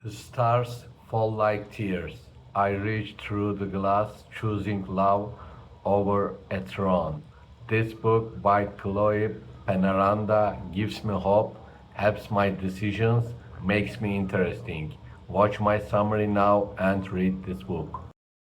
The stars fall like tears. I reach through the glass, choosing love over a throne. This book by Chloe Penaranda gives me hope, helps my decisions, makes me interesting. Watch my summary now and read this book.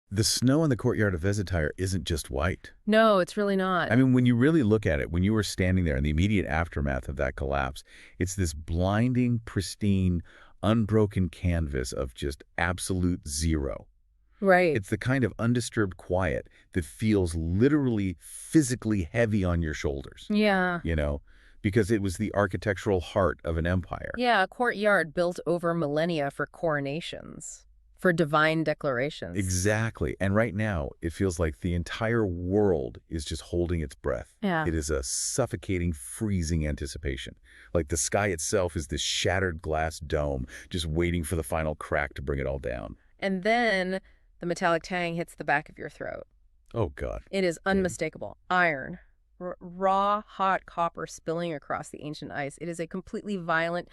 The snow in the courtyard of Vesatyre isn't just white. No, it's really not. I mean, when you really look at it, when you were standing there in the immediate aftermath of that collapse, it's this blinding, pristine, unbroken canvas of just absolute zero. Right. It's the kind of undisturbed quiet that feels literally physically heavy on your shoulders, Yeah. because it was the architectural heart of an empire. Yeah, a courtyard built over millennia for coronations, for divine declarations. Exactly. And right now, it feels like the entire world is just holding its breath. Yeah. It is a suffocating, freezing anticipation. Like the sky itself is this shattered glass dome, just waiting for the final crack to bring it all down. And then the metallic tang hits the back of your throat. Oh, God. It is unmistakable. Iron. Raw, hot copper spilling across the ancient ice. It is a completely violent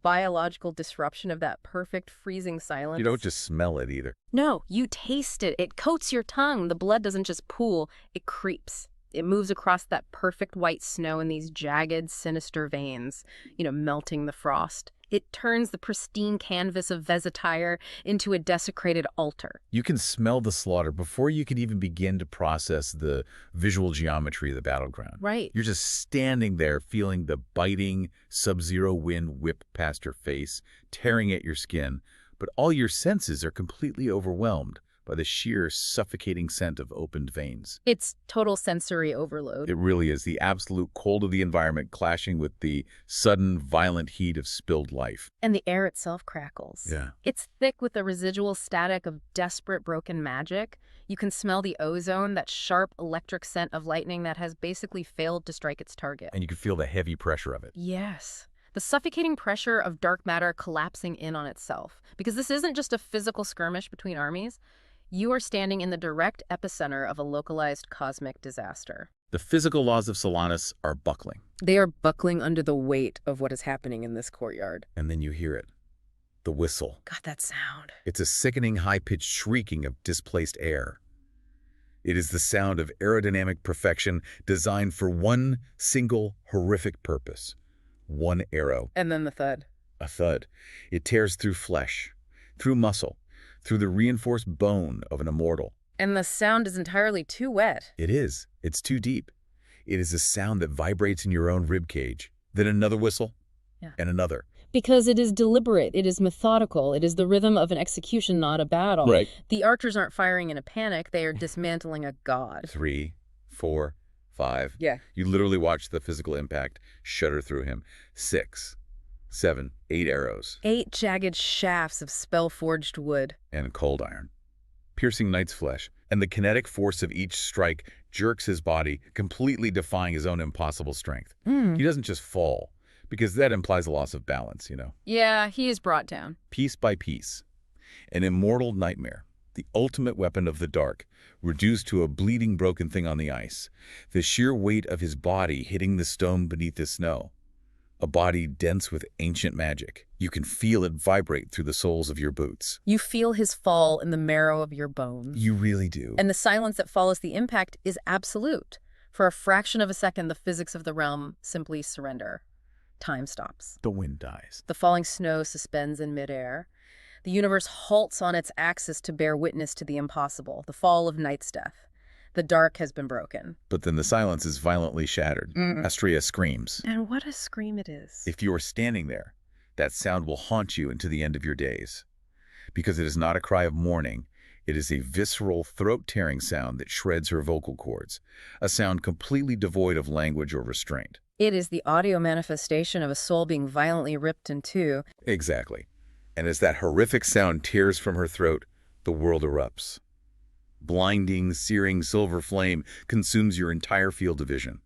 biological disruption of that perfect freezing silence. You don't just smell it either. No, you taste it. It coats your tongue. The blood doesn't just pool, it creeps. It moves across that perfect white snow in these jagged, sinister veins, melting the frost. It turns the pristine canvas of Vesatyre into a desecrated altar. You can smell the slaughter before you can even begin to process the visual geometry of the battleground. Right. You're just standing there feeling the biting sub-zero wind whip past your face, tearing at your skin, but all your senses are completely overwhelmed by the sheer suffocating scent of opened veins. It's total sensory overload. It really is the absolute cold of the environment clashing with the sudden, violent heat of spilled life. And the air itself crackles. Yeah. It's thick with the residual static of desperate broken magic. You can smell the ozone, that sharp electric scent of lightning that has basically failed to strike its target. And you can feel the heavy pressure of it. Yes. The suffocating pressure of dark matter collapsing in on itself. Because this isn't just a physical skirmish between armies. You are standing in the direct epicenter of a localized cosmic disaster. The physical laws of Solanus are buckling. They are buckling under the weight of what is happening in this courtyard. And then you hear it. The whistle. God, that sound. It's a sickening, high-pitched shrieking of displaced air. It is the sound of aerodynamic perfection designed for one single horrific purpose. One arrow. And then the thud. A thud. It tears through flesh, through muscle, through the reinforced bone of an immortal. And the sound is entirely too wet. It is. It's too deep. It is a sound that vibrates in your own rib cage. Then another whistle. Yeah. And another. Because it is deliberate, it is methodical, it is the rhythm of an execution, not a battle. Right. The archers aren't firing in a panic, they are dismantling a god. 3, 4, 5. Yeah. You literally watch the physical impact shudder through him. 6, 7, 8 arrows. 8 jagged shafts of spell-forged wood. And cold iron, piercing Knight's flesh, and the kinetic force of each strike jerks his body, completely defying his own impossible strength. He doesn't just fall, because that implies a loss of balance, Yeah, he is brought down. Piece by piece. An immortal nightmare, the ultimate weapon of the dark, reduced to a bleeding broken thing on the ice, the sheer weight of his body hitting the stone beneath the snow. A body dense with ancient magic. You can feel it vibrate through the soles of your boots. You feel his fall in the marrow of your bones. You really do. And the silence that follows the impact is absolute. For a fraction of a second, the physics of the realm simply surrender. Time stops. The wind dies. The falling snow suspends in midair. The universe halts on its axis to bear witness to the impossible, the fall of Night's death. The dark has been broken. But then the silence is violently shattered. Astrea screams. And what a scream it is. If you are standing there, that sound will haunt you into the end of your days. Because it is not a cry of mourning, it is a visceral, throat-tearing sound that shreds her vocal cords, a sound completely devoid of language or restraint. It is the audio manifestation of a soul being violently ripped in two. Exactly. And as that horrific sound tears from her throat, the world erupts. Blinding, searing silver flame consumes your entire field of vision.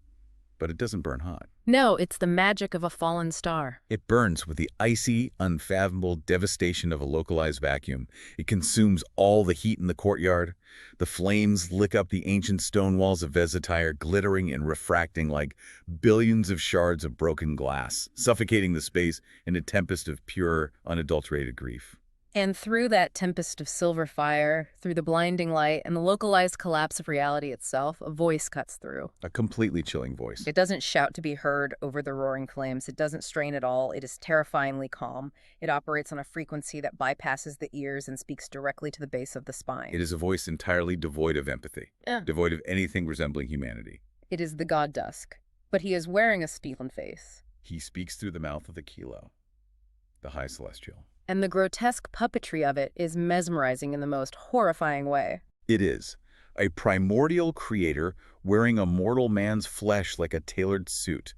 But it doesn't burn hot. No, it's the magic of a fallen star. It burns with the icy, unfathomable devastation of a localized vacuum. It consumes all the heat in the courtyard. The flames lick up the ancient stone walls of Vesatyre, glittering and refracting like billions of shards of broken glass, suffocating the space in a tempest of pure, unadulterated grief. And through that tempest of silver fire, through the blinding light, and the localized collapse of reality itself, a voice cuts through. A completely chilling voice. It doesn't shout to be heard over the roaring flames. It doesn't strain at all. It is terrifyingly calm. It operates on a frequency that bypasses the ears and speaks directly to the base of the spine. It is a voice entirely devoid of empathy, devoid of anything resembling humanity. It is the god Dusk, but he is wearing a Spielan face. He speaks through the mouth of the Kilo, the High Celestial. And the grotesque puppetry of it is mesmerizing in the most horrifying way. It is. A primordial creator wearing a mortal man's flesh like a tailored suit.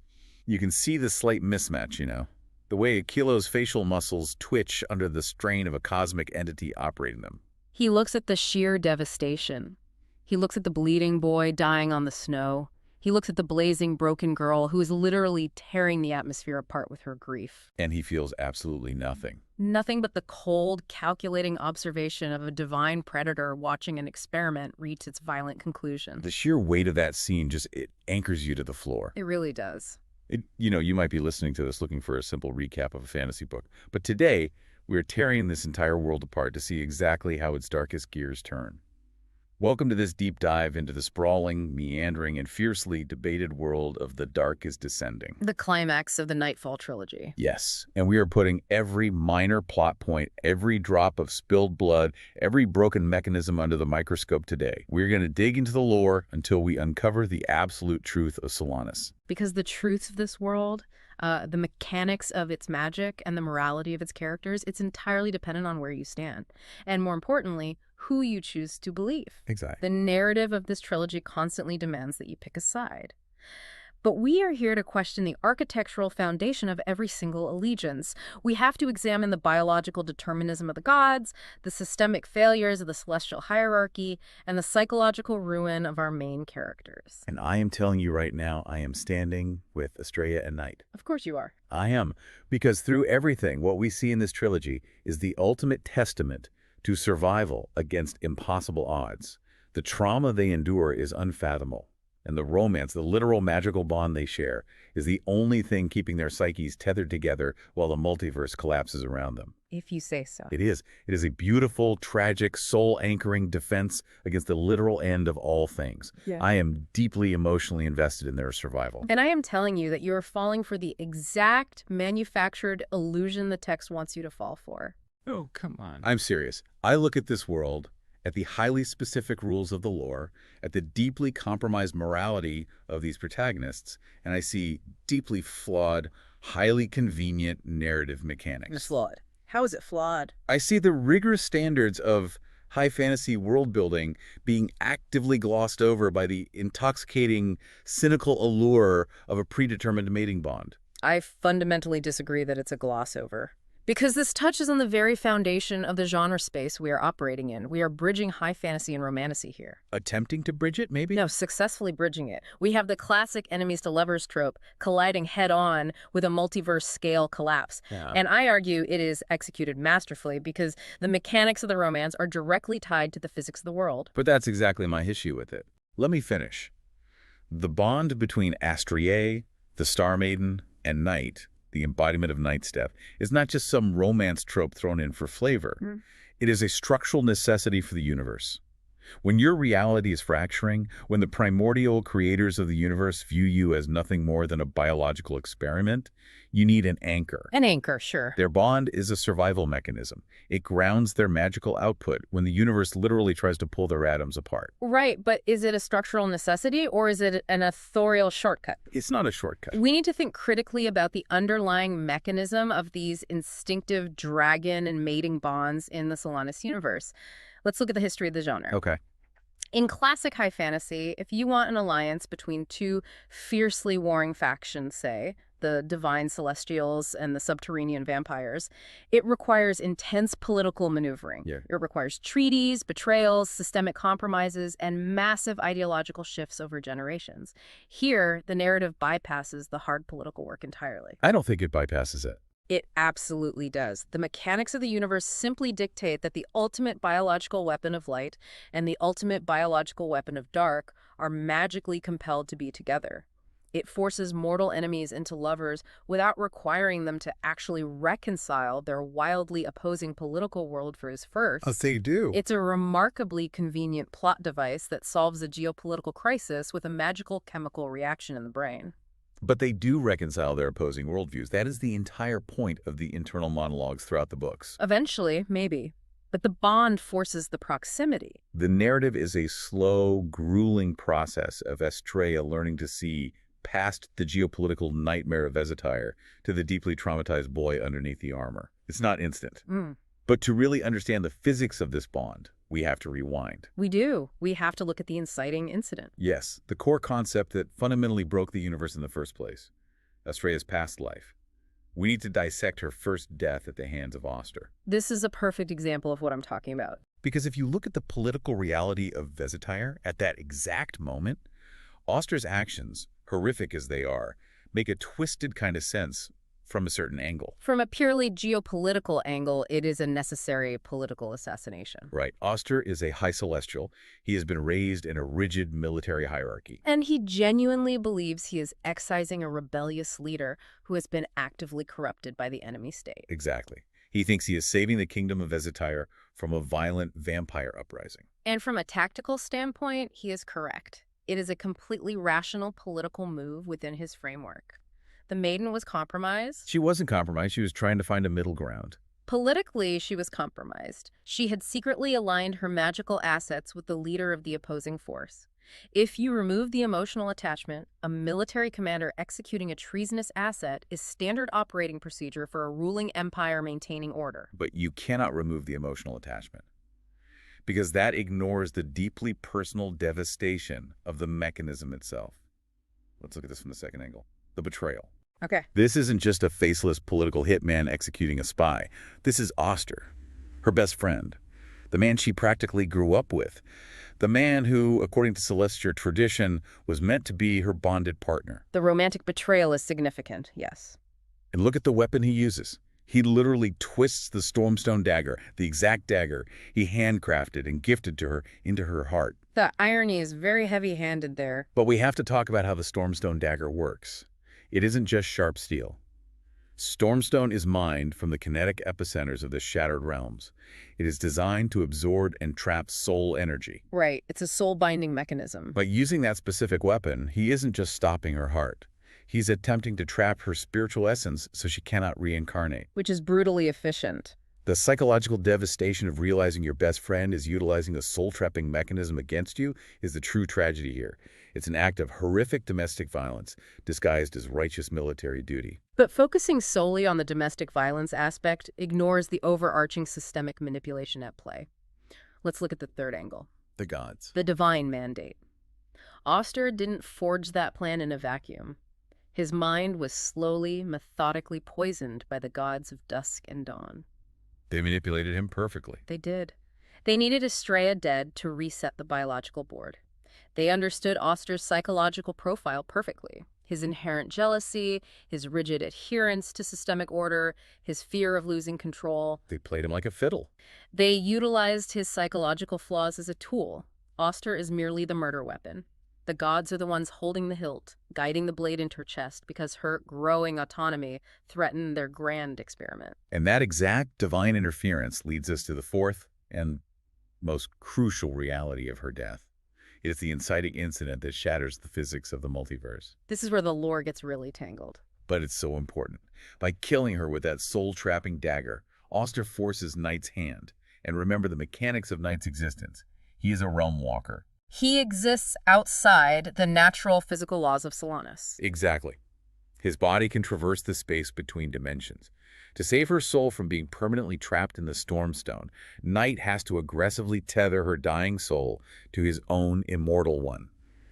You can see the slight mismatch, you know. The way Akilo's facial muscles twitch under the strain of a cosmic entity operating them. He looks at the sheer devastation. He looks at the bleeding boy dying on the snow. He looks at the blazing, broken girl who is literally tearing the atmosphere apart with her grief. And he feels absolutely nothing. Nothing but the cold, calculating observation of a divine predator watching an experiment reach its violent conclusion. The sheer weight of that scene it anchors you to the floor. It really does. You might be listening to this looking for a simple recap of a fantasy book. But today, we're tearing this entire world apart to see exactly how its darkest gears turn. Welcome to this deep dive into the sprawling, meandering, and fiercely debated world of The Dark is Descending. The climax of the Nightfall Trilogy. Yes, and we are putting every minor plot point, every drop of spilled blood, every broken mechanism under the microscope today. We're going to dig into the lore until we uncover the absolute truth of Solanas. Because the truths of this world, the mechanics of its magic, and the morality of its characters, it's entirely dependent on where you stand. And more importantly, who you choose to believe. Exactly. The narrative of this trilogy constantly demands that you pick a side. But we are here to question the architectural foundation of every single allegiance. We have to examine the biological determinism of the gods, the systemic failures of the celestial hierarchy, and the psychological ruin of our main characters. And I am telling you right now, I am standing with Astrea and Nyte. Of course you are. I am. Because through everything, what we see in this trilogy is the ultimate testament to survival against impossible odds. The trauma they endure is unfathomable. And the romance, the literal magical bond they share, is the only thing keeping their psyches tethered together while the multiverse collapses around them. If you say so. It is. It is a beautiful, tragic, soul-anchoring defense against the literal end of all things. Yeah. I am deeply emotionally invested in their survival. And I am telling you that you are falling for the exact manufactured illusion the text wants you to fall for. Oh, come on. I'm serious. I look at this world, at the highly specific rules of the lore, at the deeply compromised morality of these protagonists, and I see deeply flawed, highly convenient narrative mechanics. It's flawed. How is it flawed? I see the rigorous standards of high fantasy world building being actively glossed over by the intoxicating, cynical allure of a predetermined mating bond. I fundamentally disagree that it's a gloss over. Because this touches on the very foundation of the genre space we are operating in. We are bridging high fantasy and romantasy here. Attempting to bridge it, maybe? No, successfully bridging it. We have the classic enemies to lovers trope colliding head-on with a multiverse scale collapse. Yeah. And I argue it is executed masterfully because the mechanics of the romance are directly tied to the physics of the world. But that's exactly my issue with it. Let me finish. The bond between Astrea, the Star Maiden, and Nyte, the embodiment of Nyte's death, is not just some romance trope thrown in for flavor. It is a structural necessity for the universe. When your reality is fracturing, when the primordial creators of the universe view you as nothing more than a biological experiment, you need an anchor. An anchor, sure. Their bond is a survival mechanism. It grounds their magical output when the universe literally tries to pull their atoms apart. Right, but is it a structural necessity or is it an authorial shortcut? It's not a shortcut. We need to think critically about the underlying mechanism of these instinctive dragon and mating bonds in the Solanas universe. Let's look at the history of the genre. Okay. In classic high fantasy, if you want an alliance between two fiercely warring factions, say, the divine celestials and the subterranean vampires, it requires intense political maneuvering. Yeah. It requires treaties, betrayals, systemic compromises, and massive ideological shifts over generations. Here, the narrative bypasses the hard political work entirely. I don't think it bypasses it. It absolutely does. The mechanics of the universe simply dictate that the ultimate biological weapon of light and the ultimate biological weapon of dark are magically compelled to be together. It forces mortal enemies into lovers without requiring them to actually reconcile their wildly opposing political worldviews first. They do. It's a remarkably convenient plot device that solves a geopolitical crisis with a magical chemical reaction in the brain. But they do reconcile their opposing worldviews. That is the entire point of the internal monologues throughout the books. Eventually, maybe. But the bond forces the proximity. The narrative is a slow, grueling process of Astrea learning to see past the geopolitical nightmare of Vesatyre to the deeply traumatized boy underneath the armor. It's not instant. But to really understand the physics of this bond, we have to rewind. We do. We have to look at the inciting incident. Yes, the core concept that fundamentally broke the universe in the first place, Astrea's past life. We need to dissect her first death at the hands of Ostar. This is a perfect example of what I'm talking about. Because if you look at the political reality of Vesatyre at that exact moment, Ostar's actions, horrific as they are, make a twisted kind of sense from a certain angle. From a purely geopolitical angle, it is a necessary political assassination. Right. Ostar is a high celestial. He has been raised in a rigid military hierarchy. And he genuinely believes he is excising a rebellious leader who has been actively corrupted by the enemy state. Exactly. He thinks he is saving the kingdom of Vesatyre from a violent vampire uprising. And from a tactical standpoint, he is correct. It is a completely rational political move within his framework. The maiden was compromised. She wasn't compromised. She was trying to find a middle ground. Politically, she was compromised. She had secretly aligned her magical assets with the leader of the opposing force. If you remove the emotional attachment, a military commander executing a treasonous asset is standard operating procedure for a ruling empire maintaining order. But you cannot remove the emotional attachment, because that ignores the deeply personal devastation of the mechanism itself. Let's look at this from the second angle. The betrayal. Okay. This isn't just a faceless political hitman executing a spy. This is Ostar, her best friend, the man she practically grew up with, the man who, according to Celestial tradition, was meant to be her bonded partner. The romantic betrayal is significant, yes. And look at the weapon he uses. He literally twists the Stormstone dagger, the exact dagger he handcrafted and gifted to her, into her heart. The irony is very heavy-handed there. But we have to talk about how the Stormstone dagger works. It isn't just sharp steel. Stormstone is mined from the kinetic epicenters of the Shattered Realms. It is designed to absorb and trap soul energy. Right, it's a soul-binding mechanism. By using that specific weapon, he isn't just stopping her heart. He's attempting to trap her spiritual essence so she cannot reincarnate. Which is brutally efficient. The psychological devastation of realizing your best friend is utilizing a soul-trapping mechanism against you is the true tragedy here. It's an act of horrific domestic violence disguised as righteous military duty. But focusing solely on the domestic violence aspect ignores the overarching systemic manipulation at play. Let's look at the third angle. The gods. The divine mandate. Ostar didn't forge that plan in a vacuum. His mind was slowly, methodically poisoned by the gods of dusk and dawn. They manipulated him perfectly. They did. They needed Astrea dead to reset the biological board. They understood Ostar's psychological profile perfectly. His inherent jealousy, his rigid adherence to systemic order, his fear of losing control. They played him like a fiddle. They utilized his psychological flaws as a tool. Ostar is merely the murder weapon. The gods are the ones holding the hilt, guiding the blade into her chest because her growing autonomy threatened their grand experiment. And that exact divine interference leads us to the fourth and most crucial reality of her death. It is the inciting incident that shatters the physics of the multiverse. This is where the lore gets really tangled. But it's so important. By killing her with that soul-trapping dagger, Ostar forces Nyte's hand. And remember the mechanics of Nyte's existence. He is a realm walker. He exists outside the natural physical laws of Solanus. Exactly. His body can traverse the space between dimensions. To save her soul from being permanently trapped in the Stormstone, Nyte has to aggressively tether her dying soul to his own immortal one.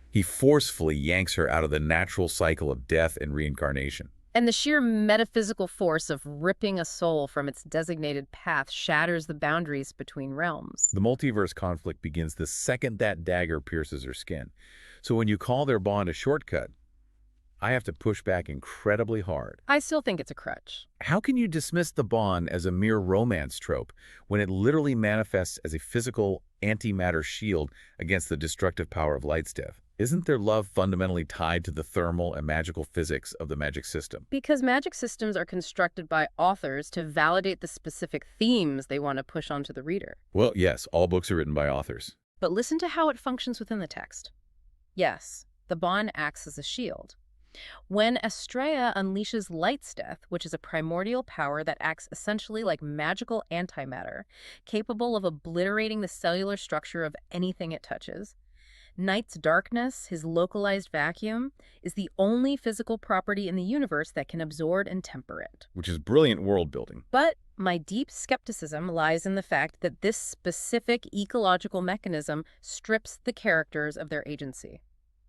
He forcefully yanks her out of the natural cycle of death and reincarnation. And the sheer metaphysical force of ripping a soul from its designated path shatters the boundaries between realms. The multiverse conflict begins the second that dagger pierces her skin. So when you call their bond a shortcut, I have to push back incredibly hard. I still think it's a crutch. How can you dismiss the bond as a mere romance trope when it literally manifests as a physical antimatter shield against the destructive power of Lightstep? Isn't their love fundamentally tied to the thermal and magical physics of the magic system? Because magic systems are constructed by authors to validate the specific themes they want to push onto the reader. Well, yes, all books are written by authors. But listen to how it functions within the text. Yes, the bond acts as a shield. When Astrea unleashes Lightstep, which is a primordial power that acts essentially like magical antimatter, capable of obliterating the cellular structure of anything it touches, Nyte's darkness, his localized vacuum, is the only physical property in the universe that can absorb and temper it. Which is brilliant world building. But my deep skepticism lies in the fact that this specific ecological mechanism strips the characters of their agency.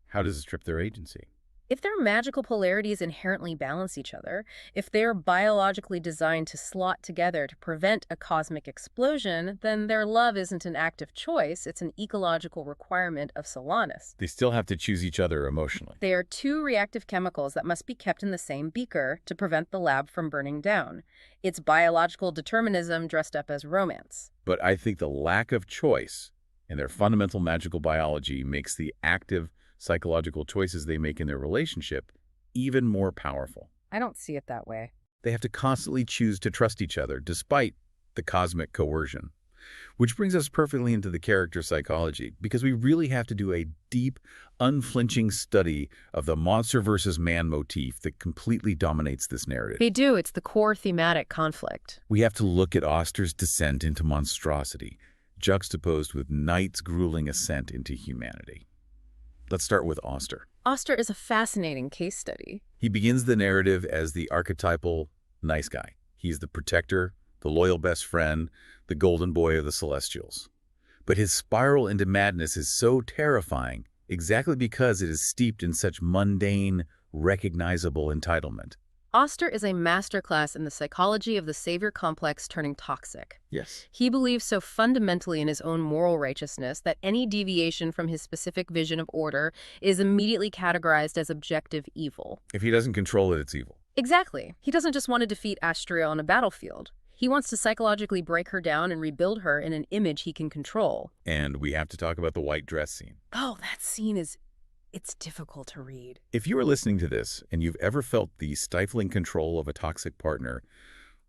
How does it strip their agency? If their magical polarities inherently balance each other, if they're biologically designed to slot together to prevent a cosmic explosion, then their love isn't an active choice, it's an ecological requirement of Solanus. They still have to choose each other emotionally. They are two reactive chemicals that must be kept in the same beaker to prevent the lab from burning down. It's biological determinism dressed up as romance. But I think the lack of choice in their fundamental magical biology makes the active psychological choices they make in their relationship even more powerful. I don't see it that way. They have to constantly choose to trust each other despite the cosmic coercion. Which brings us perfectly into the character psychology, because we really have to do a deep, unflinching study of the monster versus man motif that completely dominates this narrative. They do. It's the core thematic conflict. We have to look at Ostar's descent into monstrosity, juxtaposed with Nyte's grueling ascent into humanity. Let's start with Ostar. Ostar is a fascinating case study. He begins the narrative as the archetypal nice guy. He's the protector, the loyal best friend, the golden boy of the Celestials. But his spiral into madness is so terrifying exactly because it is steeped in such mundane, recognizable entitlement. Ostar is a masterclass in the psychology of the savior complex turning toxic. Yes. He believes so fundamentally in his own moral righteousness that any deviation from his specific vision of order is immediately categorized as objective evil. If he doesn't control it, it's evil. Exactly. He doesn't just want to defeat Astrea on a battlefield. He wants to psychologically break her down and rebuild her in an image he can control. And we have to talk about the white dress scene. Oh, that scene it's difficult to read. If you are listening to this and you've ever felt the stifling control of a toxic partner,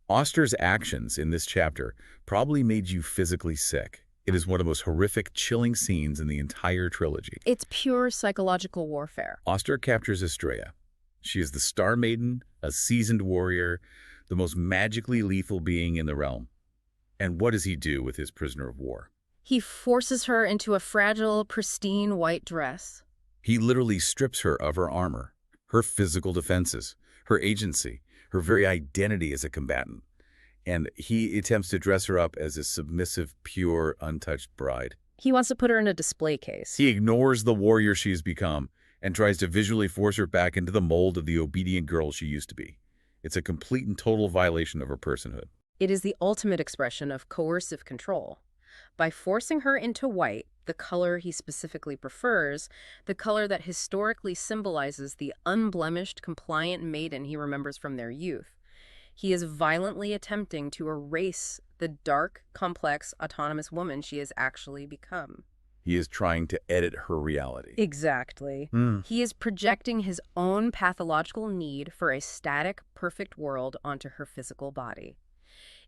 Ostar's actions in this chapter probably made you physically sick. It is one of the most horrific, chilling scenes in the entire trilogy. It's pure psychological warfare. Ostar captures Astrea. She is the Star Maiden, a seasoned warrior, the most magically lethal being in the realm. And what does he do with his prisoner of war? He forces her into a fragile, pristine white dress. He literally strips her of her armor, her physical defenses, her agency, her very identity as a combatant. And he attempts to dress her up as a submissive, pure, untouched bride. He wants to put her in a display case. He ignores the warrior she has become and tries to visually force her back into the mold of the obedient girl she used to be. It's a complete and total violation of her personhood. It is the ultimate expression of coercive control. By forcing her into white, the color he specifically prefers, the color that historically symbolizes the unblemished, compliant maiden he remembers from their youth, he is violently attempting to erase the dark, complex, autonomous woman she has actually become. He is trying to edit her reality. Exactly. He is projecting his own pathological need for a static, perfect world onto her physical body.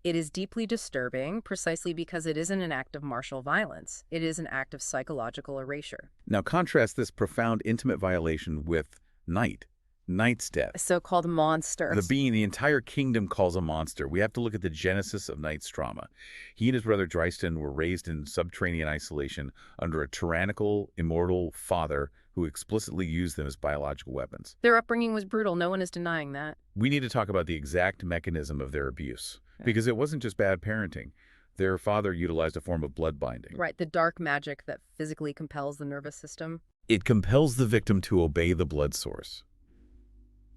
It is deeply disturbing precisely because it isn't an act of martial violence. It is an act of psychological erasure. Now contrast this profound intimate violation with Nyte. Nyte's death. A so-called monster. The being the entire kingdom calls a monster. We have to look at the genesis of Nyte's trauma. He and his brother Dryston were raised in subterranean isolation under a tyrannical, immortal father who explicitly used them as biological weapons. Their upbringing was brutal. No one is denying that. We need to talk about the exact mechanism of their abuse. Because it wasn't just bad parenting. Their father utilized a form of blood binding. Right, the dark magic that physically compels the nervous system. It compels the victim to obey the blood source.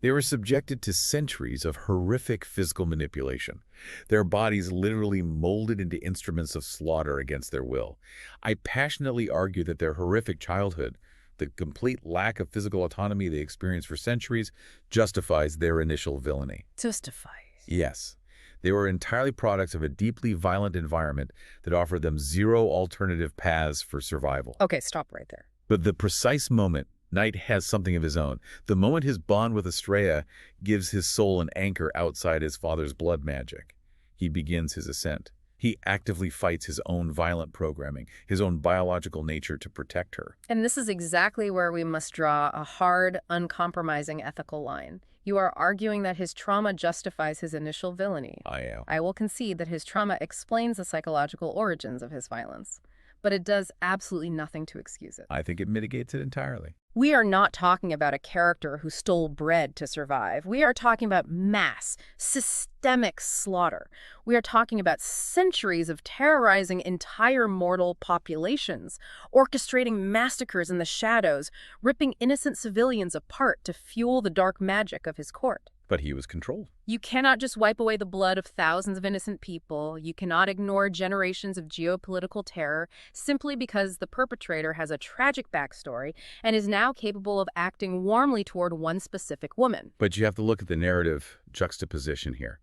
They were subjected to centuries of horrific physical manipulation, their bodies literally molded into instruments of slaughter against their will. I passionately argue that their horrific childhood The complete lack of physical autonomy they experienced for centuries justifies their initial villainy. Justifies. Yes. They were entirely products of a deeply violent environment that offered them zero alternative paths for survival. Okay, stop right there. But the precise moment Nyte has something of his own, the moment his bond with Astrea gives his soul an anchor outside his father's blood magic, he begins his ascent. He actively fights his own violent programming, his own biological nature to protect her. And this is exactly where we must draw a hard, uncompromising ethical line. You are arguing that his trauma justifies his initial villainy. I am. I will concede that his trauma explains the psychological origins of his violence, but it does absolutely nothing to excuse it. I think it mitigates it entirely. We are not talking about a character who stole bread to survive. We are talking about mass, systemic slaughter. We are talking about centuries of terrorizing entire mortal populations, orchestrating massacres in the shadows, ripping innocent civilians apart to fuel the dark magic of his court. But he was controlled. You cannot just wipe away the blood of thousands of innocent people. You cannot ignore generations of geopolitical terror simply because the perpetrator has a tragic backstory and is now capable of acting warmly toward one specific woman. But you have to look at the narrative juxtaposition here.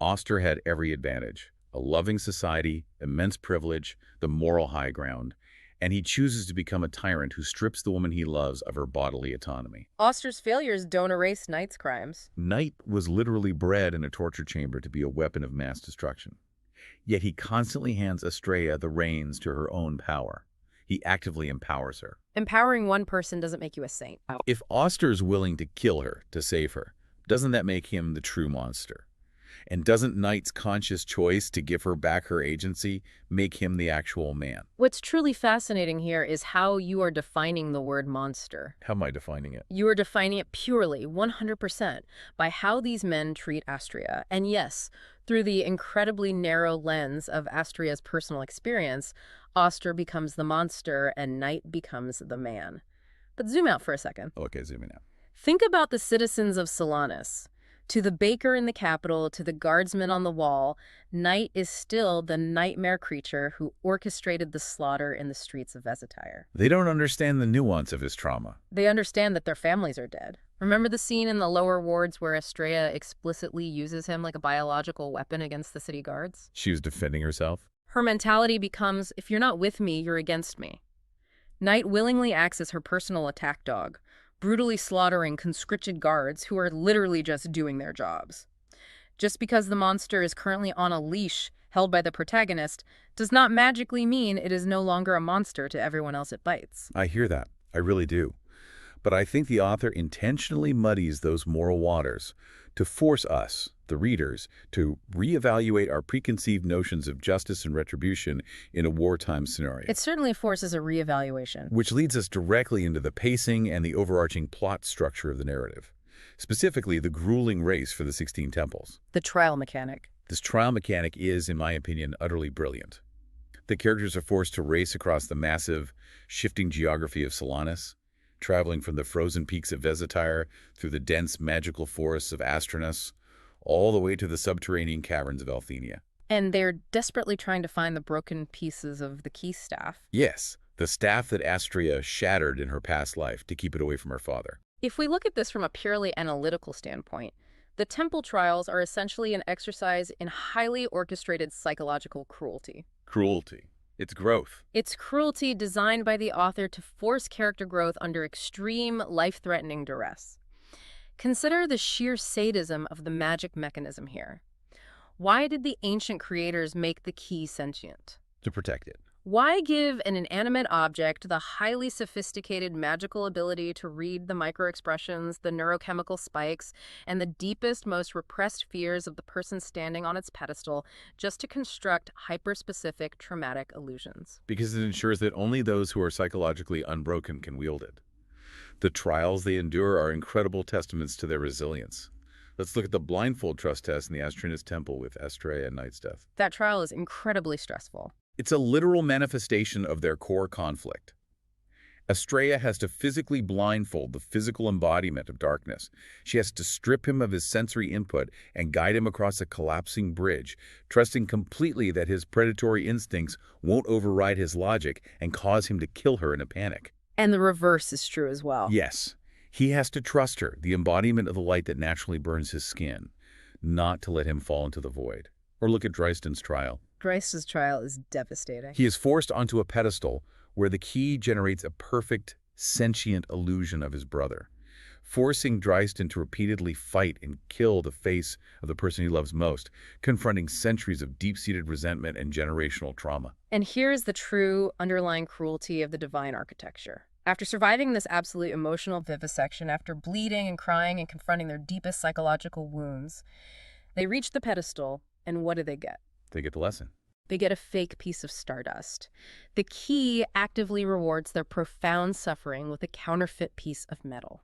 Ostar had every advantage: a loving society, immense privilege, the moral high ground. And he chooses to become a tyrant who strips the woman he loves of her bodily autonomy. Ostar's failures don't erase Nyte's crimes. Nyte was literally bred in a torture chamber to be a weapon of mass destruction. Yet he constantly hands Astrea the reins to her own power. He actively empowers her. Empowering one person doesn't make you a saint. If Ostar's willing to kill her to save her, doesn't that make him the true monster? And doesn't Nyte's conscious choice to give her back her agency make him the actual man? What's truly fascinating here is how you are defining the word monster. How am I defining it? You are defining it purely, 100%, by how these men treat Astrea. And yes, through the incredibly narrow lens of Astrea's personal experience, Ostar becomes the monster and Nyte becomes the man. But zoom out for a second. Okay, zooming out. Think about the citizens of Salanis. To the baker in the capital, to the guardsman on the wall, Nyte is still the nightmare creature who orchestrated the slaughter in the streets of Vesatyre. They don't understand the nuance of his trauma. They understand that their families are dead. Remember the scene in the lower wards where Astrea explicitly uses him like a biological weapon against the city guards? She was defending herself. Her mentality becomes, if you're not with me, you're against me. Nyte willingly acts as her personal attack dog, brutally slaughtering conscripted guards who are literally just doing their jobs. Just because the monster is currently on a leash held by the protagonist does not magically mean it is no longer a monster to everyone else it bites. I hear that. I really do. But I think the author intentionally muddies those moral waters to force us, the readers, to reevaluate our preconceived notions of justice and retribution in a wartime scenario. It certainly forces a reevaluation. Which leads us directly into the pacing and the overarching plot structure of the narrative. Specifically, the grueling race for the 16 temples. The trial mechanic. This trial mechanic is, in my opinion, utterly brilliant. The characters are forced to race across the massive, shifting geography of Salanis, traveling from the frozen peaks of Vesatyre through the dense, magical forests of Astronus, all the way to the subterranean caverns of Althenia. And they're desperately trying to find the broken pieces of the key staff. Yes, the staff that Astrea shattered in her past life to keep it away from her father. If we look at this from a purely analytical standpoint, the temple trials are essentially an exercise in highly orchestrated psychological cruelty. Cruelty. It's growth. It's cruelty designed by the author to force character growth under extreme, life-threatening duress. Consider the sheer sadism of the magic mechanism here. Why did the ancient creators make the key sentient? To protect it. Why give an inanimate object the highly sophisticated magical ability to read the microexpressions, the neurochemical spikes, and the deepest, most repressed fears of the person standing on its pedestal just to construct hyper-specific traumatic illusions? Because it ensures that only those who are psychologically unbroken can wield it. The trials they endure are incredible testaments to their resilience. Let's look at the blindfold trust test in the Astronus Temple with Astrea and Nyte's death. That trial is incredibly stressful. It's a literal manifestation of their core conflict. Astrea has to physically blindfold the physical embodiment of darkness. She has to strip him of his sensory input and guide him across a collapsing bridge, trusting completely that his predatory instincts won't override his logic and cause him to kill her in a panic. And the reverse is true as well. Yes, he has to trust her, the embodiment of the light that naturally burns his skin, not to let him fall into the void. Or look at Dreyston's trial. Dreyston's trial is devastating. He is forced onto a pedestal where the key generates a perfect, sentient illusion of his brother, forcing Dreyston to repeatedly fight and kill the face of the person he loves most, confronting centuries of deep-seated resentment and generational trauma. And here's the true underlying cruelty of the divine architecture. After surviving this absolute emotional vivisection, after bleeding and crying and confronting their deepest psychological wounds, they reach the pedestal, and what do they get? They get the lesson. They get a fake piece of stardust. The key actively rewards their profound suffering with a counterfeit piece of metal.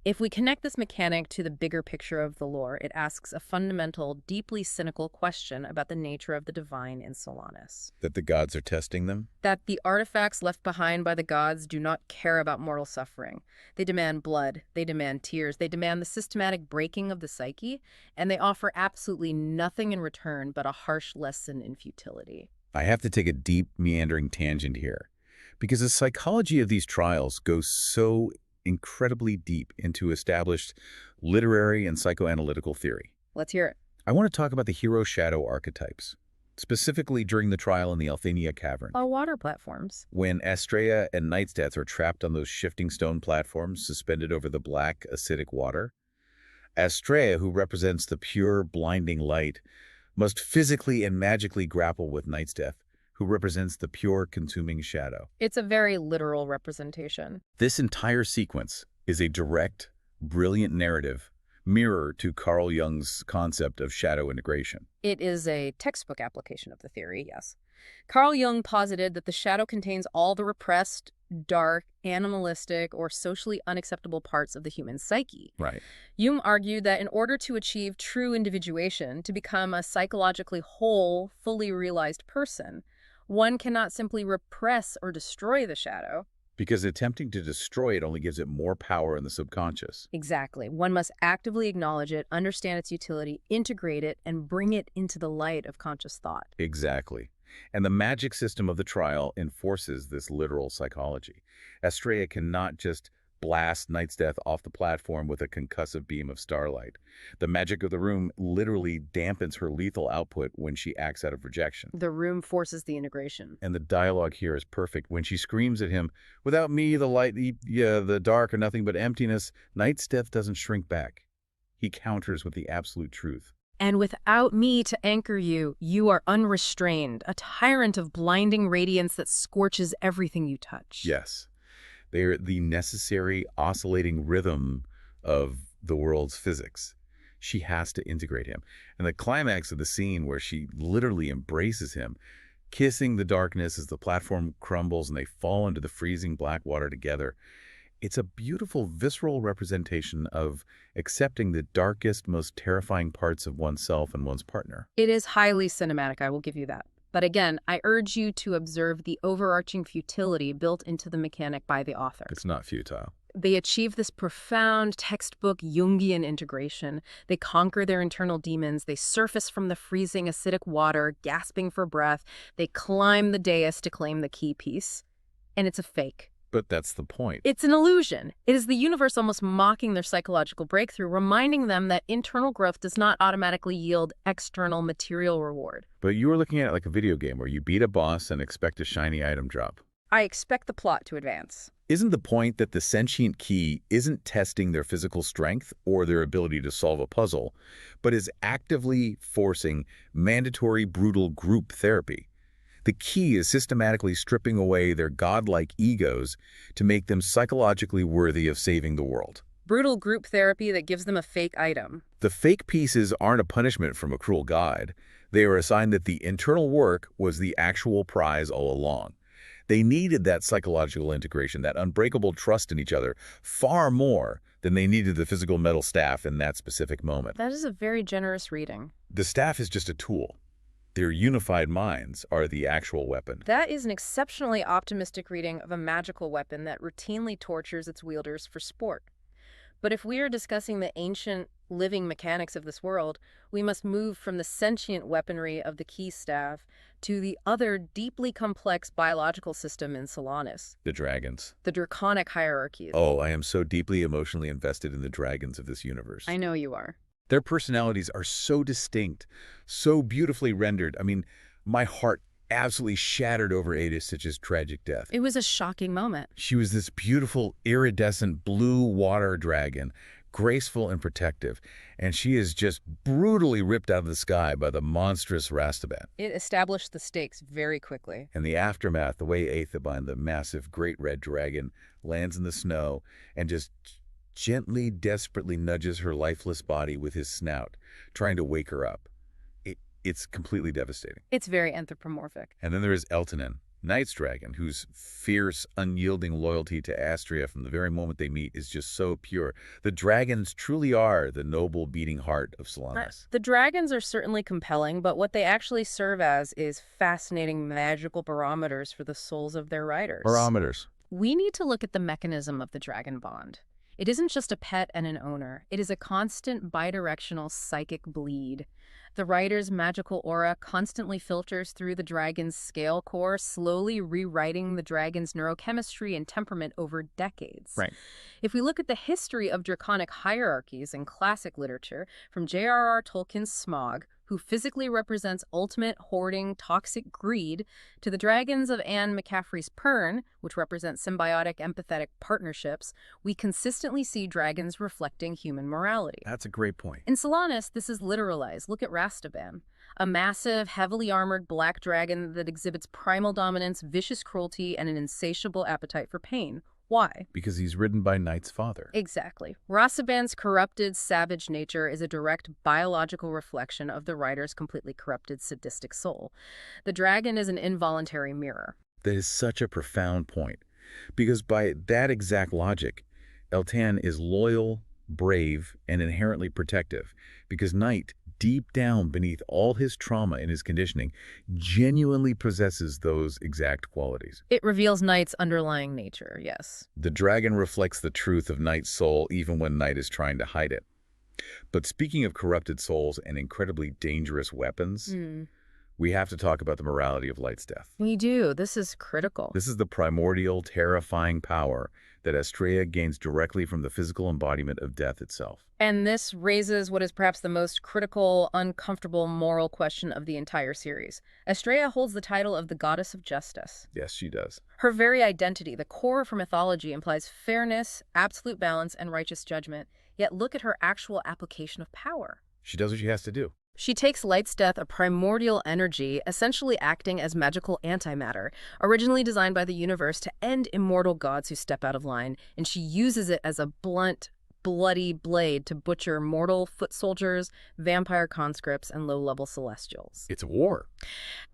If we connect this mechanic to the bigger picture of the lore, it asks a fundamental, deeply cynical question about the nature of the divine in Solanus. That the gods are testing them? That the artifacts left behind by the gods do not care about mortal suffering. They demand blood, they demand tears, they demand the systematic breaking of the psyche, and they offer absolutely nothing in return but a harsh lesson in futility. I have to take a deep, meandering tangent here, because the psychology of these trials goes so incredibly deep into established literary and psychoanalytical theory. Let's hear it. I want to talk about the hero-shadow archetypes, specifically during the trial in the Althenia Cavern. All water platforms. When Astrea and Nyte are trapped on those shifting stone platforms suspended over the black, acidic water, Astrea, who represents the pure, blinding light, must physically and magically grapple with Nyte, who represents the pure, consuming shadow. It's a very literal representation. This entire sequence is a direct, brilliant narrative mirror to Carl Jung's concept of shadow integration. It is a textbook application of the theory, yes. Carl Jung posited that the shadow contains all the repressed, dark, animalistic, or socially unacceptable parts of the human psyche. Right. Jung argued that in order to achieve true individuation, to become a psychologically whole, fully realized person, one cannot simply repress or destroy the shadow. Because attempting to destroy it only gives it more power in the subconscious. Exactly. One must actively acknowledge it, understand its utility, integrate it, and bring it into the light of conscious thought. Exactly. And the magic system of the trial enforces this literal psychology. Astrea cannot just blast Nyte off the platform with a concussive beam of starlight. The magic of the room literally dampens her lethal output when she acts out of rejection. The room forces the integration. And the dialogue here is perfect. When she screams at him, "Without me, the light, the dark are nothing but emptiness," Nyte doesn't shrink back. He counters with the absolute truth. And without me to anchor you, you are unrestrained, a tyrant of blinding radiance that scorches everything you touch. Yes. They're the necessary oscillating rhythm of the world's physics. She has to integrate him. And the climax of the scene where she literally embraces him, kissing the darkness as the platform crumbles and they fall into the freezing black water together, it's a beautiful, visceral representation of accepting the darkest, most terrifying parts of oneself and one's partner. It is highly cinematic, I will give you that. But again, I urge you to observe the overarching futility built into the mechanic by the author. It's not futile. They achieve this profound textbook Jungian integration. They conquer their internal demons. They surface from the freezing acidic water, gasping for breath. They climb the dais to claim the key piece. And it's a fake. But that's the point. It's an illusion. It is the universe almost mocking their psychological breakthrough, reminding them that internal growth does not automatically yield external material reward. But you were looking at it like a video game where you beat a boss and expect a shiny item drop. I expect the plot to advance. Isn't the point that the sentient key isn't testing their physical strength or their ability to solve a puzzle, but is actively forcing mandatory, brutal group therapy? The key is systematically stripping away their godlike egos to make them psychologically worthy of saving the world. Brutal group therapy that gives them a fake item. The fake pieces aren't a punishment from a cruel god. They are a sign that the internal work was the actual prize all along. They needed that psychological integration, that unbreakable trust in each other, far more than they needed the physical metal staff in that specific moment. That is a very generous reading. The staff is just a tool. Their unified minds are the actual weapon. That is an exceptionally optimistic reading of a magical weapon that routinely tortures its wielders for sport. But if we are discussing the ancient, living mechanics of this world, we must move from the sentient weaponry of the key staff to the other deeply complex biological system in Solanas, The dragons. the draconic hierarchies. Oh, I am so deeply emotionally invested in the dragons of this universe. I know you are. Their personalities are so distinct, so beautifully rendered. I mean, my heart absolutely shattered over Ada Stitch's tragic death. It was a shocking moment. She was this beautiful, iridescent blue water dragon, graceful and protective, and she is just brutally ripped out of the sky by the monstrous Rastaban. It established the stakes very quickly. And the aftermath, the way Aethabine, the massive great red dragon, lands in the snow and just gently, desperately nudges her lifeless body with his snout, trying to wake her up. It's completely devastating. It's very anthropomorphic. And then there is Eltanen, Nyte's dragon, whose fierce, unyielding loyalty to Astrea from the very moment they meet is just so pure. The dragons truly are the noble beating heart of Solanas. The dragons are certainly compelling, but what they actually serve as is fascinating magical barometers for the souls of their riders. Barometers. We need to look at the mechanism of the dragon bond. It isn't just a pet and an owner. It is a constant bidirectional psychic bleed. The rider's magical aura constantly filters through the dragon's scale core, slowly rewriting the dragon's neurochemistry and temperament over decades. Right. If we look at the history of draconic hierarchies in classic literature, from J.R.R. Tolkien's Smaug, who physically represents ultimate hoarding, toxic greed, to the dragons of Anne McCaffrey's Pern, which represent symbiotic, empathetic partnerships, we consistently see dragons reflecting human morality. That's a great point. In Solanas, this is literalized. Look at Rastaban, a massive, heavily armored black dragon that exhibits primal dominance, vicious cruelty, and an insatiable appetite for pain. Why? Because he's ridden by Nyte's father. Exactly. Rastaban's corrupted, savage nature is a direct biological reflection of the rider's completely corrupted, sadistic soul. The dragon is an involuntary mirror. That is such a profound point. Because by that exact logic, Eltan is loyal, brave, and inherently protective. Because Nyte, deep down beneath all his trauma and his conditioning, genuinely possesses those exact qualities. It reveals Nyte's underlying nature, yes. The dragon reflects the truth of Nyte's soul even when Nyte is trying to hide it. But speaking of corrupted souls and incredibly dangerous weapons, we have to talk about the morality of Light's death. We do. This is critical. This is the primordial, terrifying power that Astrea gains directly from the physical embodiment of death itself. And this raises what is perhaps the most critical, uncomfortable moral question of the entire series. Astrea holds the title of the Goddess of Justice. Yes, she does. Her very identity, the core of her mythology, implies fairness, absolute balance, and righteous judgment. Yet look at her actual application of power. She does what she has to do. She takes Light's death, a primordial energy, essentially acting as magical antimatter, originally designed by the universe to end immortal gods who step out of line, and she uses it as a blunt, bloody blade to butcher mortal foot soldiers, vampire conscripts, and low-level celestials. It's a war.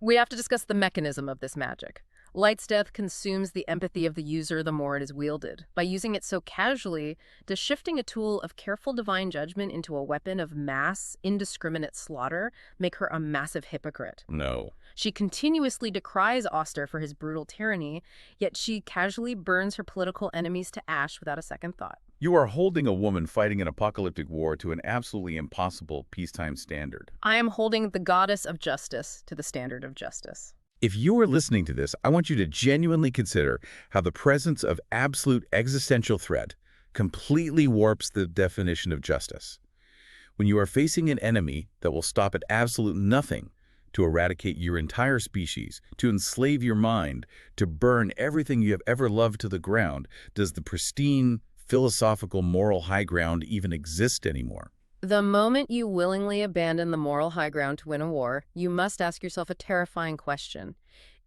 We have to discuss the mechanism of this magic. Light's death consumes the empathy of the user the more it is wielded. By using it so casually, does shifting a tool of careful divine judgment into a weapon of mass, indiscriminate slaughter make her a massive hypocrite? No. She continuously decries Ostar for his brutal tyranny, yet she casually burns her political enemies to ash without a second thought. You are holding a woman fighting an apocalyptic war to an absolutely impossible peacetime standard. I am holding the goddess of justice to the standard of justice. If you are listening to this, I want you to genuinely consider how the presence of absolute existential threat completely warps the definition of justice. When you are facing an enemy that will stop at absolute nothing to eradicate your entire species, to enslave your mind, to burn everything you have ever loved to the ground, does the pristine, philosophical, moral high ground even exist anymore? The moment you willingly abandon the moral high ground to win a war, you must ask yourself a terrifying question.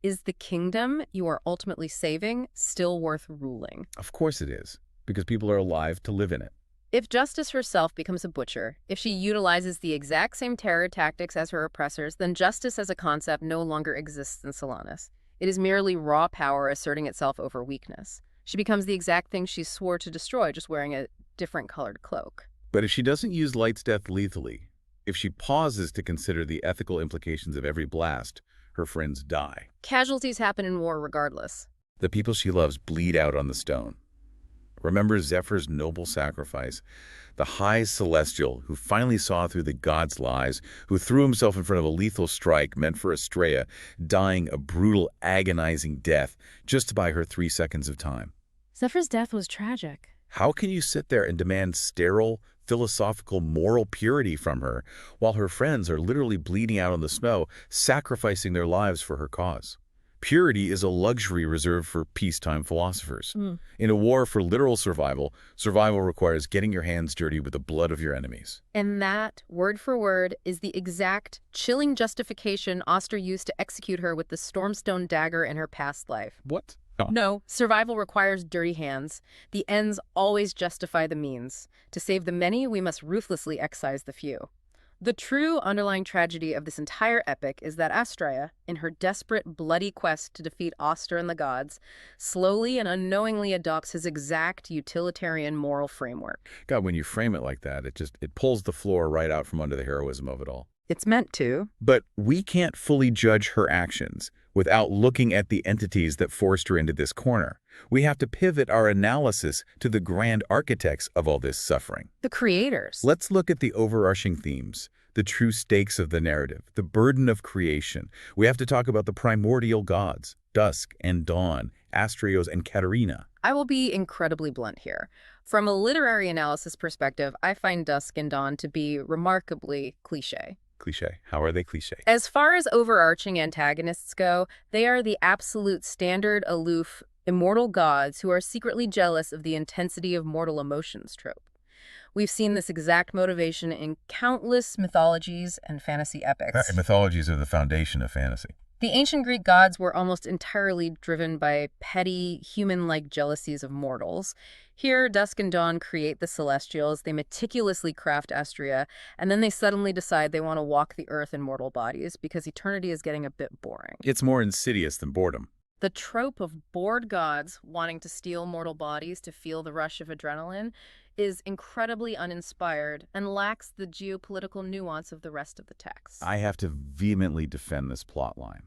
Is the kingdom you are ultimately saving still worth ruling? Of course it is, because people are alive to live in it. If justice herself becomes a butcher, if she utilizes the exact same terror tactics as her oppressors, then justice as a concept no longer exists in Solanas. It is merely raw power asserting itself over weakness. She becomes the exact thing she swore to destroy, just wearing a different colored cloak. But if she doesn't use Light's death lethally, if she pauses to consider the ethical implications of every blast, her friends die. Casualties happen in war regardless. The people she loves bleed out on the stone. Remember Zephyr's noble sacrifice? The high celestial who finally saw through the god's lies, who threw himself in front of a lethal strike meant for Astrea, dying a brutal, agonizing death just to buy her 3 seconds of time. Zephyr's death was tragic. How can you sit there and demand sterile, philosophical, moral purity from her while her friends are literally bleeding out on the snow, sacrificing their lives for her cause? Purity is a luxury reserved for peacetime philosophers. In a war for literal survival, survival requires getting your hands dirty with the blood of your enemies. And that, word for word, is the exact chilling justification Ostar used to execute her with the Stormstone dagger in her past life. What? No, survival requires dirty hands. The ends always justify the means. To save the many, we must ruthlessly excise the few. The true underlying tragedy of this entire epic is that Astrea, in her desperate, bloody quest to defeat Ostar and the gods, slowly and unknowingly adopts his exact utilitarian moral framework. God, when you frame it like that, it pulls the floor right out from under the heroism of it all. It's meant to. But we can't fully judge her actions without looking at the entities that forced her into this corner. We have to pivot our analysis to the grand architects of all this suffering. The creators. Let's look at the overarching themes, the true stakes of the narrative, the burden of creation. We have to talk about the primordial gods, Dusk and Dawn, Astrios and Katarina. I will be incredibly blunt here. From a literary analysis perspective, I find Dusk and Dawn to be remarkably cliché. Cliché. How are they cliché? As far as overarching antagonists go, they are the absolute standard, aloof, immortal gods who are secretly jealous of the intensity of mortal emotions trope. We've seen this exact motivation in countless mythologies and fantasy epics. Mythologies are the foundation of fantasy. The ancient Greek gods were almost entirely driven by petty, human-like jealousies of mortals. Here, Dusk and Dawn create the Celestials, they meticulously craft Astrea, and then they suddenly decide they want to walk the earth in mortal bodies because eternity is getting a bit boring. It's more insidious than boredom. The trope of bored gods wanting to steal mortal bodies to feel the rush of adrenaline is incredibly uninspired and lacks the geopolitical nuance of the rest of the text. I have to vehemently defend this plot line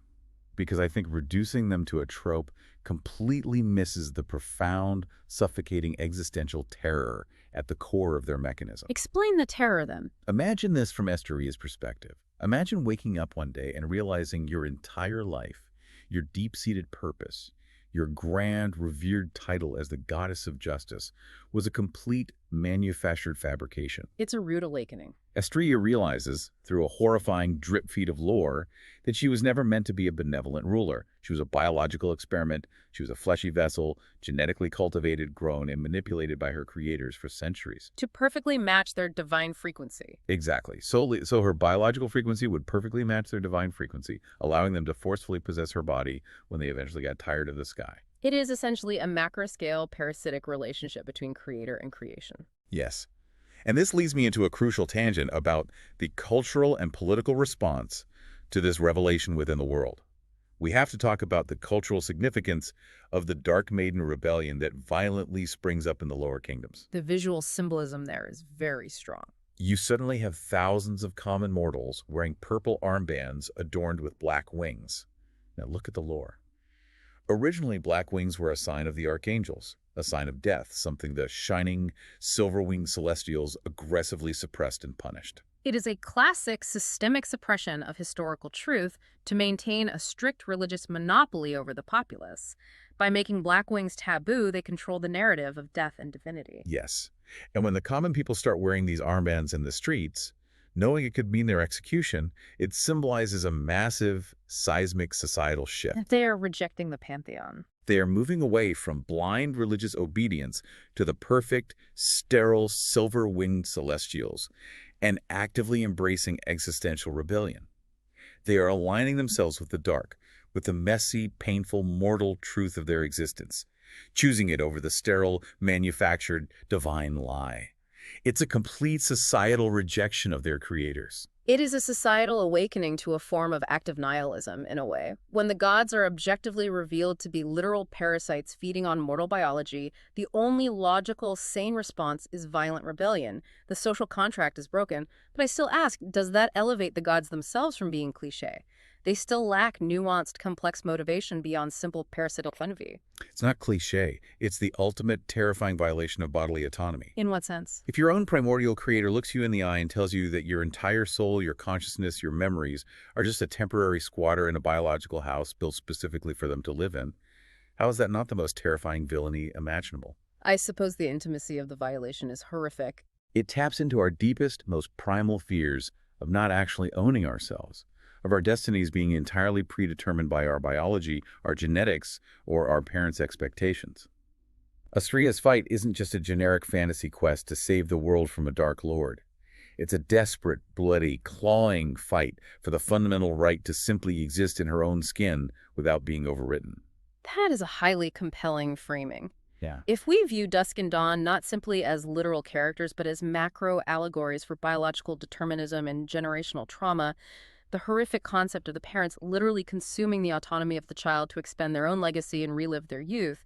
because I think reducing them to a trope completely misses the profound, suffocating existential terror at the core of their mechanism. Explain the terror, then. Imagine this from Asterea's perspective. Imagine waking up one day and realizing your entire life, your deep-seated purpose, your grand, revered title as the goddess of justice was a complete manufactured fabrication. It's a rude awakening. Astrea realizes, through a horrifying drip feed of lore, that she was never meant to be a benevolent ruler. She was a biological experiment. She was a fleshy vessel, genetically cultivated, grown, and manipulated by her creators for centuries. To perfectly match their divine frequency. Exactly. So her biological frequency would perfectly match their divine frequency, allowing them to forcefully possess her body when they eventually got tired of the sky. It is essentially a macro-scale parasitic relationship between creator and creation. Yes. And this leads me into a crucial tangent about the cultural and political response to this revelation within the world. We have to talk about the cultural significance of the Dark Maiden rebellion that violently springs up in the lower kingdoms. The visual symbolism there is very strong. You suddenly have thousands of common mortals wearing purple armbands adorned with black wings. Now look at the lore. Originally, black wings were a sign of the archangels, a sign of death, something the shining, silver-winged celestials aggressively suppressed and punished. It is a classic systemic suppression of historical truth to maintain a strict religious monopoly over the populace. By making black wings taboo, they control the narrative of death and divinity. Yes. And when the common people start wearing these armbands in the streets, knowing it could mean their execution, it symbolizes a massive, seismic societal shift. They are rejecting the pantheon. They are moving away from blind religious obedience to the perfect, sterile, silver-winged celestials and actively embracing existential rebellion. They are aligning themselves with the dark, with the messy, painful, mortal truth of their existence, choosing it over the sterile, manufactured, divine lie. It's a complete societal rejection of their creators. It is a societal awakening to a form of active nihilism, in a way. When the gods are objectively revealed to be literal parasites feeding on mortal biology, the only logical, sane response is violent rebellion. The social contract is broken, but I still ask, does that elevate the gods themselves from being cliché? They still lack nuanced, complex motivation beyond simple parasitic envy. It's not cliché. It's the ultimate terrifying violation of bodily autonomy. In what sense? If your own primordial creator looks you in the eye and tells you that your entire soul, your consciousness, your memories are just a temporary squatter in a biological house built specifically for them to live in, how is that not the most terrifying villainy imaginable? I suppose the intimacy of the violation is horrific. It taps into our deepest, most primal fears of not actually owning ourselves, of our destinies being entirely predetermined by our biology, our genetics, or our parents' expectations. Astrea's fight isn't just a generic fantasy quest to save the world from a dark lord. It's a desperate, bloody, clawing fight for the fundamental right to simply exist in her own skin without being overwritten. That is a highly compelling framing. Yeah. If we view Dusk and Dawn not simply as literal characters, but as macro allegories for biological determinism and generational trauma, the horrific concept of the parents literally consuming the autonomy of the child to expend their own legacy and relive their youth,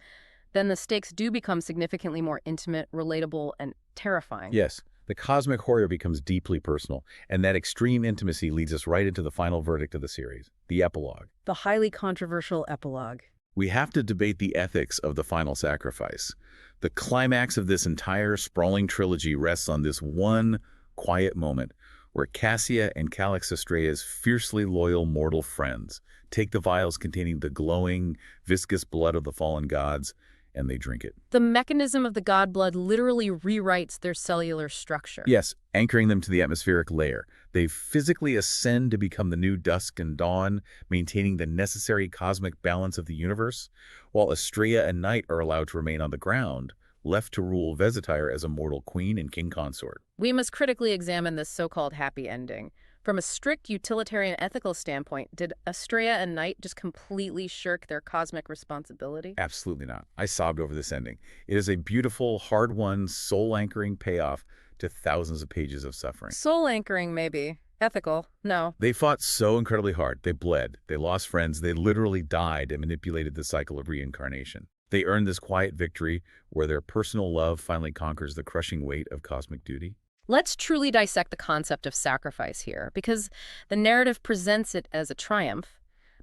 then the stakes do become significantly more intimate, relatable, and terrifying. Yes, the cosmic horror becomes deeply personal, and that extreme intimacy leads us right into the final verdict of the series, the epilogue. The highly controversial epilogue. We have to debate the ethics of the final sacrifice. The climax of this entire sprawling trilogy rests on this one quiet moment where Cassia and Calix Astrea's fiercely loyal mortal friends take the vials containing the glowing, viscous blood of the fallen gods, and they drink it. The mechanism of the god blood literally rewrites their cellular structure. Yes, anchoring them to the atmospheric layer. They physically ascend to become the new Dusk and Dawn, maintaining the necessary cosmic balance of the universe, while Astrea and Nyte are allowed to remain on the ground, left to rule Vesatyre as a mortal queen and king consort. We must critically examine this so-called happy ending. From a strict utilitarian ethical standpoint, did Astrea and Nyte just completely shirk their cosmic responsibility? Absolutely not. I sobbed over this ending. It is a beautiful, hard-won, soul-anchoring payoff to thousands of pages of suffering. Soul anchoring, maybe. Ethical, no. They fought so incredibly hard. They bled. They lost friends. They literally died and manipulated the cycle of reincarnation. They earned this quiet victory where their personal love finally conquers the crushing weight of cosmic duty. Let's truly dissect the concept of sacrifice here, because the narrative presents it as a triumph,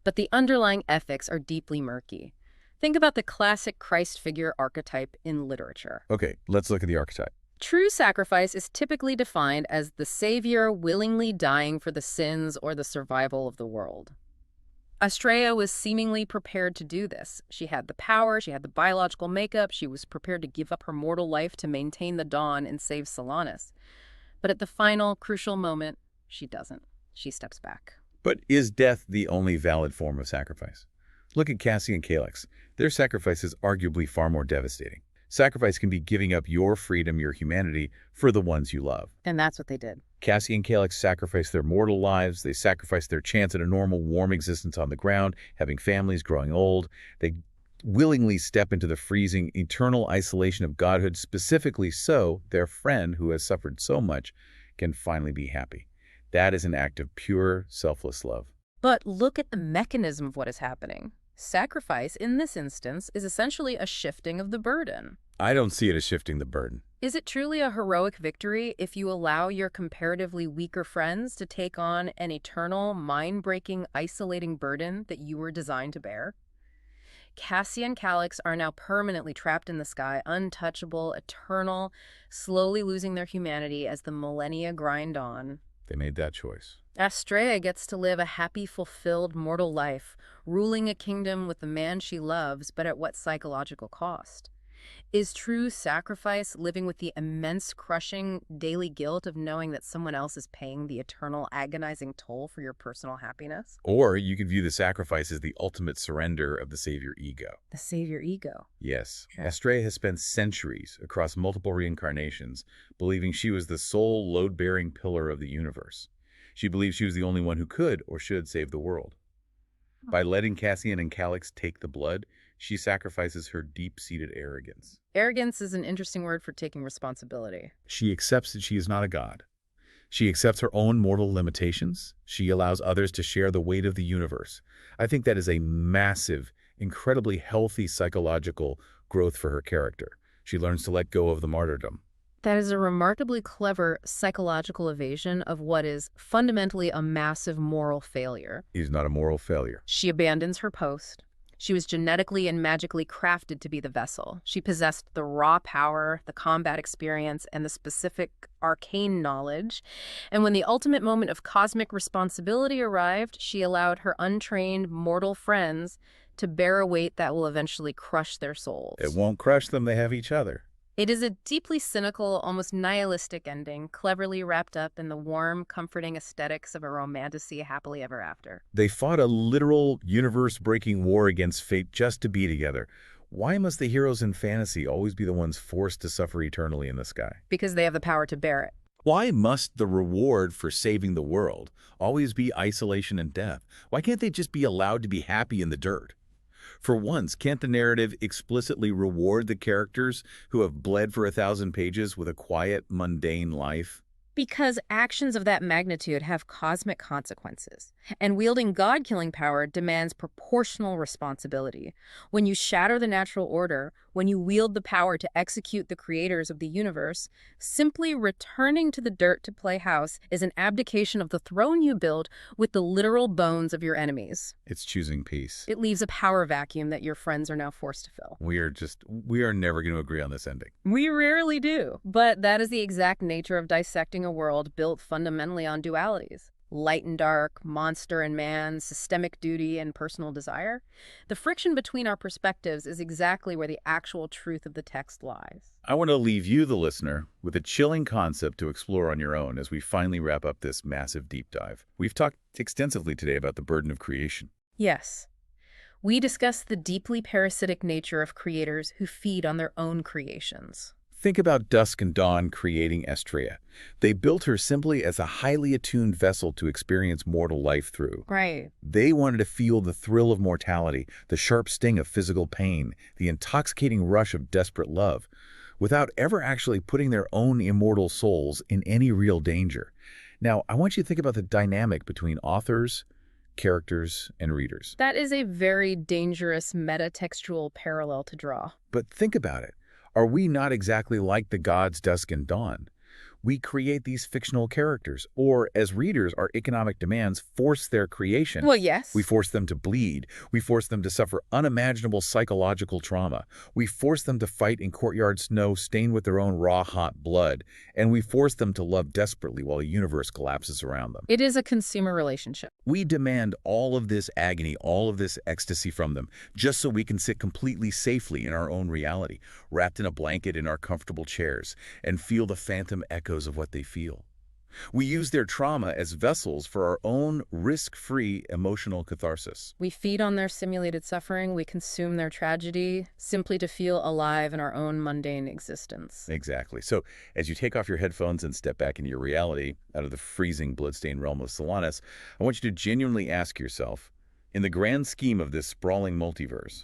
but the underlying ethics are deeply murky. Think about the classic Christ figure archetype in literature. Okay, let's look at the archetype. True sacrifice is typically defined as the savior willingly dying for the sins or the survival of the world. Astrea was seemingly prepared to do this. She had the power, she had the biological makeup, she was prepared to give up her mortal life to maintain the dawn and save Solanas. But at the final, crucial moment, she doesn't. She steps back. But is death the only valid form of sacrifice? Look at Cassie and Calix. Their sacrifice is arguably far more devastating. Sacrifice can be giving up your freedom, your humanity, for the ones you love. And that's what they did. Cassie and Calix sacrificed their mortal lives. They sacrificed their chance at a normal, warm existence on the ground, having families, growing old. They willingly step into the freezing, eternal isolation of godhood, specifically so their friend, who has suffered so much, can finally be happy. That is an act of pure, selfless love. But look at the mechanism of what is happening. Sacrifice, in this instance, is essentially a shifting of the burden. I don't see it as shifting the burden. Is it truly a heroic victory if you allow your comparatively weaker friends to take on an eternal, mind-breaking, isolating burden that you were designed to bear? Cassie and Calix are now permanently trapped in the sky, untouchable, eternal, slowly losing their humanity as the millennia grind on. They made that choice. Astrea gets to live a happy, fulfilled mortal life, ruling a kingdom with the man she loves, but at what psychological cost? Is true sacrifice living with the immense, crushing daily guilt of knowing that someone else is paying the eternal, agonizing toll for your personal happiness? Or you could view the sacrifice as the ultimate surrender of the savior ego. The savior ego. Yes. Yeah. Astrea has spent centuries across multiple reincarnations believing she was the sole load-bearing pillar of the universe. She believed she was the only one who could or should save the world. By letting Cassian and Calix take the blood, she sacrifices her deep-seated arrogance. Arrogance is an interesting word for taking responsibility. She accepts that she is not a god. She accepts her own mortal limitations. She allows others to share the weight of the universe. I think that is a massive, incredibly healthy psychological growth for her character. She learns to let go of the martyrdom. That is a remarkably clever psychological evasion of what is fundamentally a massive moral failure. He's not a moral failure. She abandons her post. She was genetically and magically crafted to be the vessel. She possessed the raw power, the combat experience, and the specific arcane knowledge. And when the ultimate moment of cosmic responsibility arrived, she allowed her untrained mortal friends to bear a weight that will eventually crush their souls. It won't crush them, they have each other. It is a deeply cynical, almost nihilistic ending, cleverly wrapped up in the warm, comforting aesthetics of a romantasy happily ever after. They fought a literal universe-breaking war against fate just to be together. Why must the heroes in fantasy always be the ones forced to suffer eternally in the sky? Because they have the power to bear it. Why must the reward for saving the world always be isolation and death? Why can't they just be allowed to be happy in the dirt? For once, can't the narrative explicitly reward the characters who have bled for 1,000 pages with a quiet, mundane life? Because actions of that magnitude have cosmic consequences, and wielding God-killing power demands proportional responsibility. When you shatter the natural order, when you wield the power to execute the creators of the universe, simply returning to the dirt to play house is an abdication of the throne you build with the literal bones of your enemies. It's choosing peace. It leaves a power vacuum that your friends are now forced to fill. We are never going to agree on this ending. We rarely do, but that is the exact nature of dissecting a world built fundamentally on dualities. Light and dark, monster and man, systemic duty and personal desire. The friction between our perspectives is exactly where the actual truth of the text lies. I want to leave you, the listener, with a chilling concept to explore on your own as we finally wrap up this massive deep dive. We've talked extensively today about the burden of creation. Yes. We discuss the deeply parasitic nature of creators who feed on their own creations. Think about Dusk and Dawn creating Astrea. They built her simply as a highly attuned vessel to experience mortal life through. Right. They wanted to feel the thrill of mortality, the sharp sting of physical pain, the intoxicating rush of desperate love, without ever actually putting their own immortal souls in any real danger. Now, I want you to think about the dynamic between authors, characters, and readers. That is a very dangerous metatextual parallel to draw. But think about it. Are we not exactly like the gods Dusk and Dawn? We create these fictional characters, or as readers, our economic demands force their creation. Well, yes. We force them to bleed. We force them to suffer unimaginable psychological trauma. We force them to fight in Courtyard snow stained with their own raw, hot blood. And we force them to love desperately while the universe collapses around them. It is a consumer relationship. We demand all of this agony, all of this ecstasy from them, just so we can sit completely safely in our own reality, wrapped in a blanket in our comfortable chairs, and feel the phantom echoes of what they feel. We use their trauma as vessels for our own risk-free emotional catharsis. We feed on their simulated suffering, we consume their tragedy, simply to feel alive in our own mundane existence. Exactly. So as you take off your headphones and step back into your reality, out of the freezing, bloodstained realm of Solanas, I want you to genuinely ask yourself, in the grand scheme of this sprawling multiverse,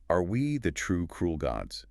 are we the true cruel gods?